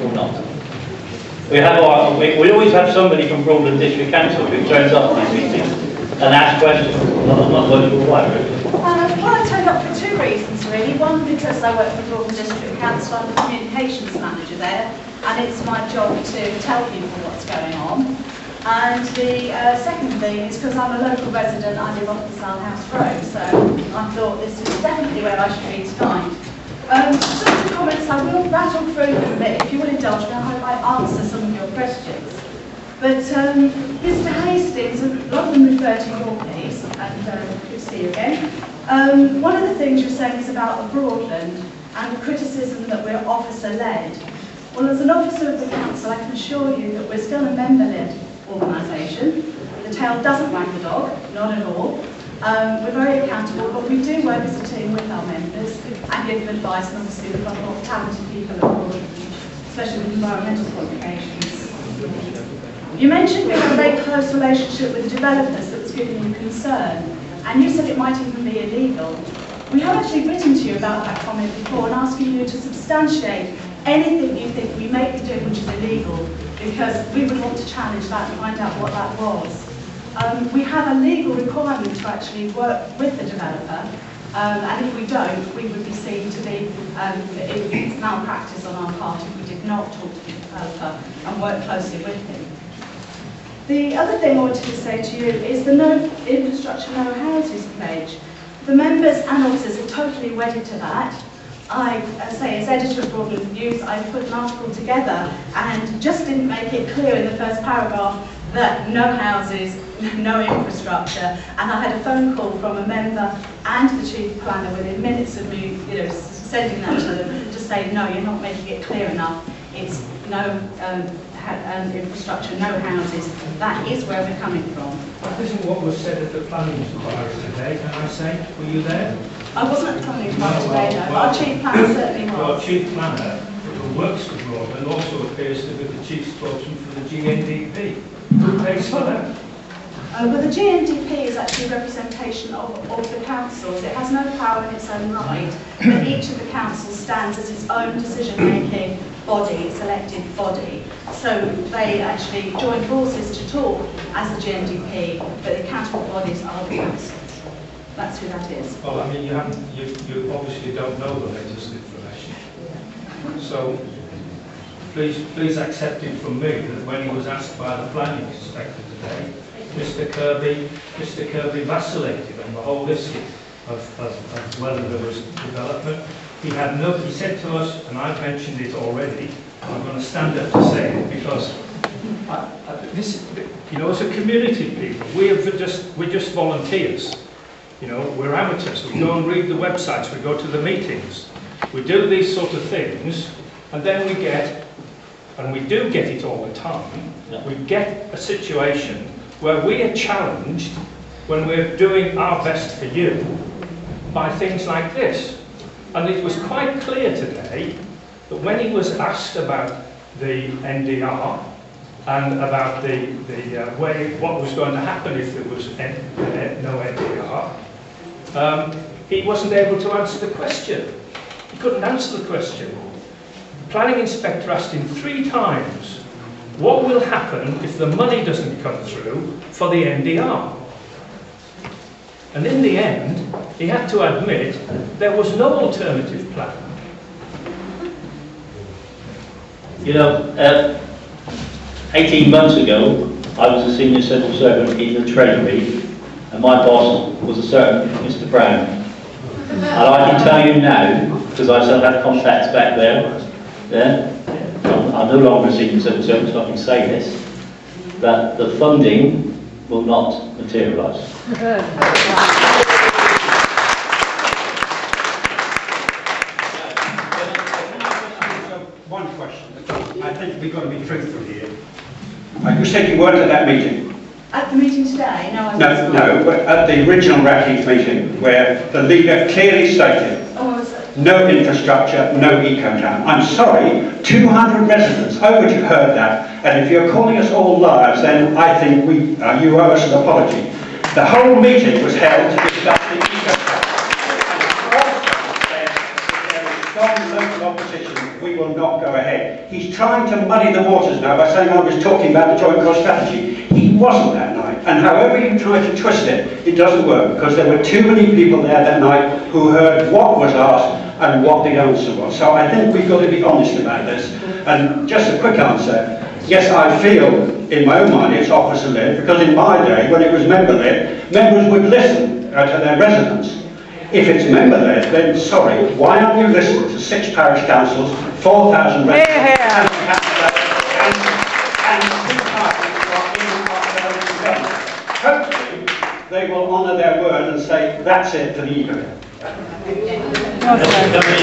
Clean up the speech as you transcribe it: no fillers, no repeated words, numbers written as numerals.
or not? We always have somebody from Broadland District Council who turns up at these meetings and asks questions. I'm not quite sure why, really. Well, I turned up for two reasons, really. One, because I work for Broadland District Council, I'm the communications manager there, and it's my job to tell people what's going on. And the second thing is because I'm a local resident, I live off the Salhouse Road, so I thought this is definitely where I should be tonight. Some comments, I will rattle through them a bit. If you will indulge me, I hope I answer some of your questions. But Mr Hastings, a lot of them refer to your piece, and good to see you again. One of the things you're saying is about the Broadland and the criticism that we're officer-led. Well, as an officer of the council, I can assure you that we're still a member-led organisation. The tail doesn't wag the dog, not at all. We're very accountable, but we do work as a team with our members and give them advice, and obviously we've got a lot of talented people at Broadland, especially with environmental qualifications. You mentioned we have a very close relationship with developers that was giving you concern, and you said it might even be illegal. We have actually written to you about that comment before and asking you to substantiate anything you think we may be doing which is illegal, because we would want to challenge that and find out what that was. We have a legal requirement to actually work with the developer, and if we don't, we would be seen to be malpractice on our part if we did not talk to the developer and work closely with him. The other thing I wanted to say to you is the No Infrastructure, No Houses pledge. The members and officers are totally wedded to that. I say, as editor of Broadland News, I put an article together and just didn't make it clear in the first paragraph that no houses, no infrastructure, and I had a phone call from a member and the chief planner within minutes of me, sending that to them to say, no, you're not making it clear enough. It's no infrastructure, no houses. That is where we're coming from. That isn't what was said at the planning inquiry today, can I say? Were you there? I wasn't at the planning inquiry today, no. Our chief planner certainly was. Our chief planner, who works for Broadland, also appears to be the chief spokesman for the GNDP. Who pays for that? Well, the GNDP is actually a representation of the councils. It has no power in its own right, but each of the councils stands as its own decision-making body, its elected body. So they actually join forces to talk as the GNDP, but the accountable bodies are the councils. That's who that is. Well, I mean, you obviously don't know the latest information. So please accept it from me that when he was asked by the planning inspector today, Mr. Kirby vacillated on the whole issue of whether there was development. He said to us, and I've mentioned it already, I'm going to stand up to say it because as a community people, we're just volunteers. We're amateurs. We go and read the websites, we go to the meetings, we do these sort of things, and then we do get it all the time, we get a situation where we are challenged when we're doing our best for you by things like this. And it was quite clear today that when he was asked about the NDR and about what was going to happen if there was no NDR, he wasn't able to answer the question. He couldn't answer the question. The planning inspector asked him 3 times, what will happen if the money doesn't come through for the NDR? And in the end, he had to admit there was no alternative plan. 18 months ago, I was a senior civil servant in the Treasury, and my boss was a certain Mr. Brown. And I can tell you now, because I still have contacts back there, I'm no longer a senior civil servant, so I can say this, that the funding will not materialise. One question. I think we've got to be truthful here. You said you weren't at that meeting. At the meeting today? No, I wasn't. No, at the original Rackings meeting, where the leader clearly stated, no infrastructure, no eco-town. I'm sorry, 200 residents, I would have heard that, and if you're calling us all liars, then I think you owe us an apology. The whole meeting was held to discuss the eco-town. And also said that there is strong local opposition we will not go ahead. He's trying to muddy the waters now by saying I was talking about the joint cost strategy. He wasn't that night. And however you try to twist it, it doesn't work, because there were too many people there that night who heard what was asked and what the answer was. So I think we've got to be honest about this. And just a quick answer. Yes, I feel in my own mind it's officer-led, because in my day, when it was member-led, members would listen to their residents. If it's member-led, then sorry, why aren't you listening to 6 parish councils, 4,000 residents, and 2 parties who are in our government? Hopefully, they will honour their word and say, that's it for the eco. Can we